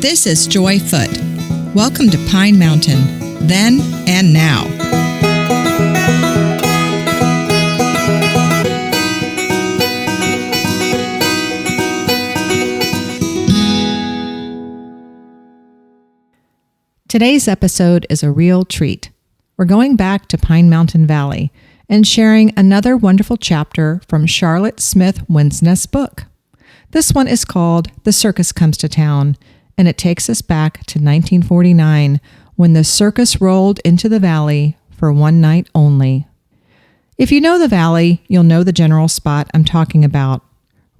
This is Joy Foote. Welcome to Pine Mountain, then and now. Today's episode is a real treat. We're going back to Pine Mountain Valley and sharing another wonderful chapter from Charlotte Smith Winsness' book. This one is called The Circus Comes to Town, and it takes us back to 1949 when the circus rolled into the valley for one night only. If you know the valley, you'll know the general spot I'm talking about,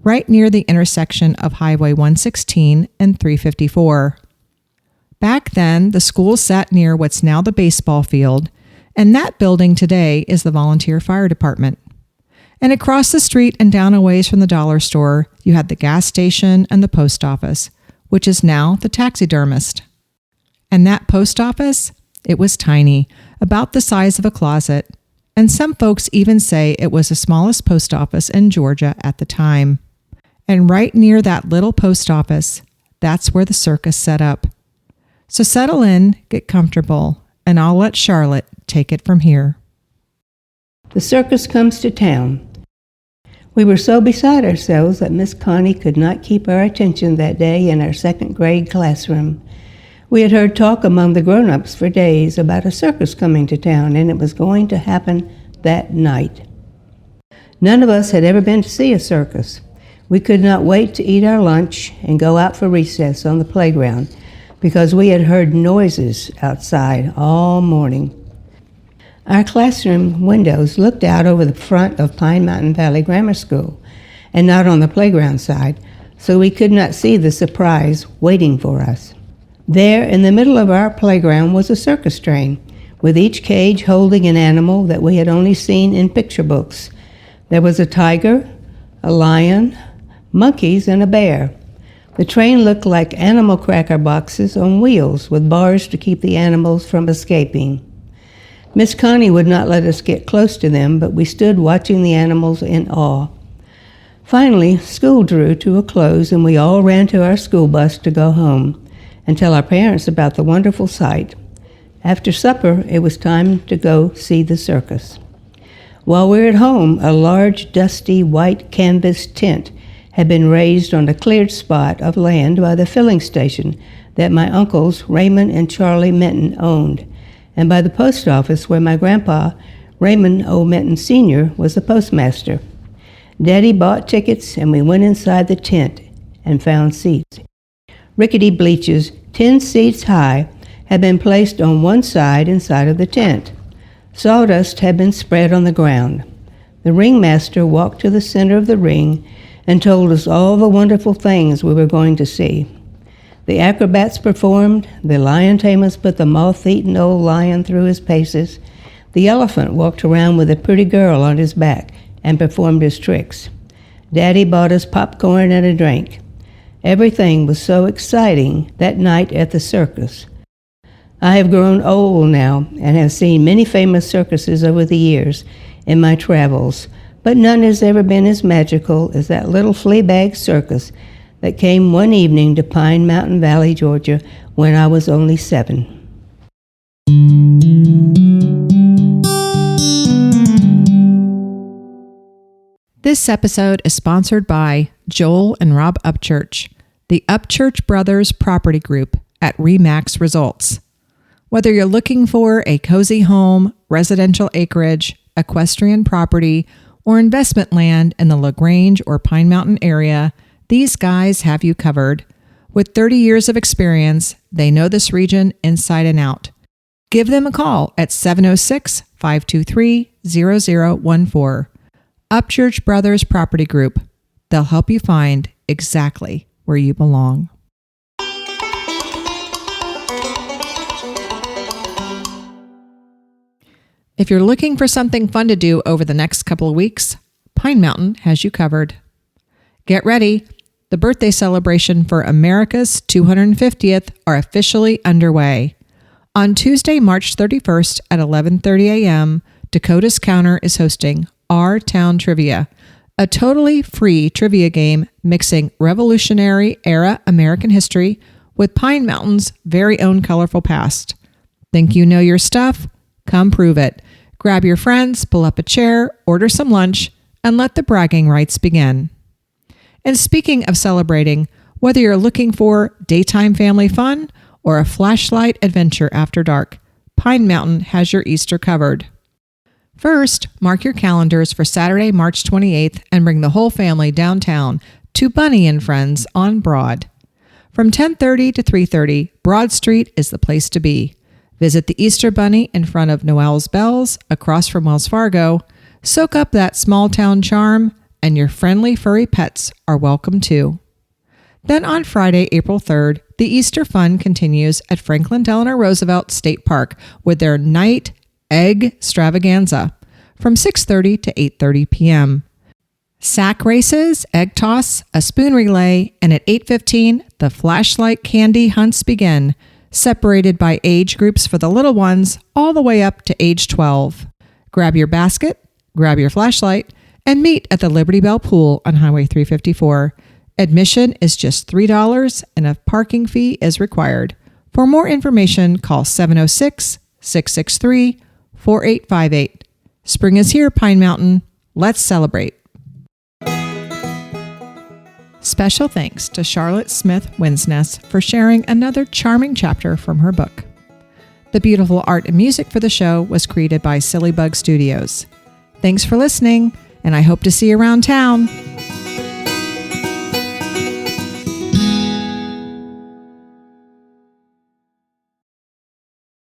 right near the intersection of Highway 116 and 354. Back then, the school sat near what's now the baseball field, and that building today is the volunteer fire department. And across the street and down a ways from the dollar store, you had the gas station and the post office, which is now the taxidermist. And that post office, it was tiny, about the size of a closet, and some folks even say it was the smallest post office in Georgia at the time. And right near that little post office, that's where the circus set up. So settle in, get comfortable, and I'll let Charlotte take it from here. The circus comes to town. We were so beside ourselves that Miss Connie could not keep our attention that day in our second grade classroom. We had heard talk among the grown-ups for days about a circus coming to town, and it was going to happen that night. None of us had ever been to see a circus. We could not wait to eat our lunch and go out for recess on the playground because we had heard noises outside all morning. Our classroom windows looked out over the front of Pine Mountain Valley Grammar School and not on the playground side, so we could not see the surprise waiting for us. There in the middle of our playground was a circus train, with each cage holding an animal that we had only seen in picture books. There was a tiger, a lion, monkeys, and a bear. The train looked like animal cracker boxes on wheels with bars to keep the animals from escaping. Miss Connie would not let us get close to them, but we stood watching the animals in awe. Finally, school drew to a close, and we all ran to our school bus to go home and tell our parents about the wonderful sight. After supper, it was time to go see the circus. While we were at home, a large, dusty, white canvas tent had been raised on a cleared spot of land by the filling station that my uncles Raymond and Charlie Minton owned, and by the post office where my grandpa, Raymond O. Minton Sr., was the postmaster. Daddy bought tickets, and we went inside the tent and found seats. Rickety bleachers, 10 seats high, had been placed on one side inside of the tent. Sawdust had been spread on the ground. The ringmaster walked to the center of the ring and told us all the wonderful things we were going to see. The acrobats performed, the lion tamers put the moth-eaten old lion through his paces, the elephant walked around with a pretty girl on his back and performed his tricks. Daddy bought us popcorn and a drink. Everything was so exciting that night at the circus. I have grown old now and have seen many famous circuses over the years in my travels, but none has ever been as magical as that little flea bag circus that came one evening to Pine Mountain Valley, Georgia, when I was only 7. This episode is sponsored by Joel and Rob Upchurch, the Upchurch Brothers Property Group at RE/MAX Results. Whether you're looking for a cozy home, residential acreage, equestrian property, or investment land in the LaGrange or Pine Mountain area, these guys have you covered. With 30 years of experience, they know this region inside and out. Give them a call at 706-523-0014. Upchurch Brothers Property Group. They'll help you find exactly where you belong. If you're looking for something fun to do over the next couple of weeks, Pine Mountain has you covered. Get ready. The birthday celebration for America's 250th are officially underway. On Tuesday, March 31st at 11:30 a.m., Dakota's Counter is hosting Our Town Trivia, a totally free trivia game mixing Revolutionary era American history with Pine Mountain's very own colorful past. Think you know your stuff? Come prove it. Grab your friends, pull up a chair, order some lunch, and let the bragging rights begin. And speaking of celebrating, whether you're looking for daytime family fun or a flashlight adventure after dark, Pine Mountain has your Easter covered. First, mark your calendars for Saturday, March 28th and bring the whole family downtown to Bunny and Friends on Broad. From 10:30 to 3:30, Broad Street is the place to be. Visit the Easter Bunny in front of Noel's Bells across from Wells Fargo. Soak up that small town charm, and your friendly furry pets are welcome too. Then on Friday, April 3rd, the Easter fun continues at Franklin Delano Roosevelt State Park with their night egg extravaganza from 6:30 to 8:30 p.m. Sack races, egg toss, a spoon relay, and at 8:15, the flashlight candy hunts begin, separated by age groups for the little ones all the way up to age 12. Grab your basket, grab your flashlight, and meet at the Liberty Bell Pool on Highway 354. Admission is just $3 and a parking fee is required. For more information, call 706-663-4858. Spring is here, Pine Mountain. Let's celebrate. Special thanks to Charlotte Smith Winsness for sharing another charming chapter from her book. The beautiful art and music for the show was created by Silly Bug Studios. Thanks for listening, and I hope to see you around town.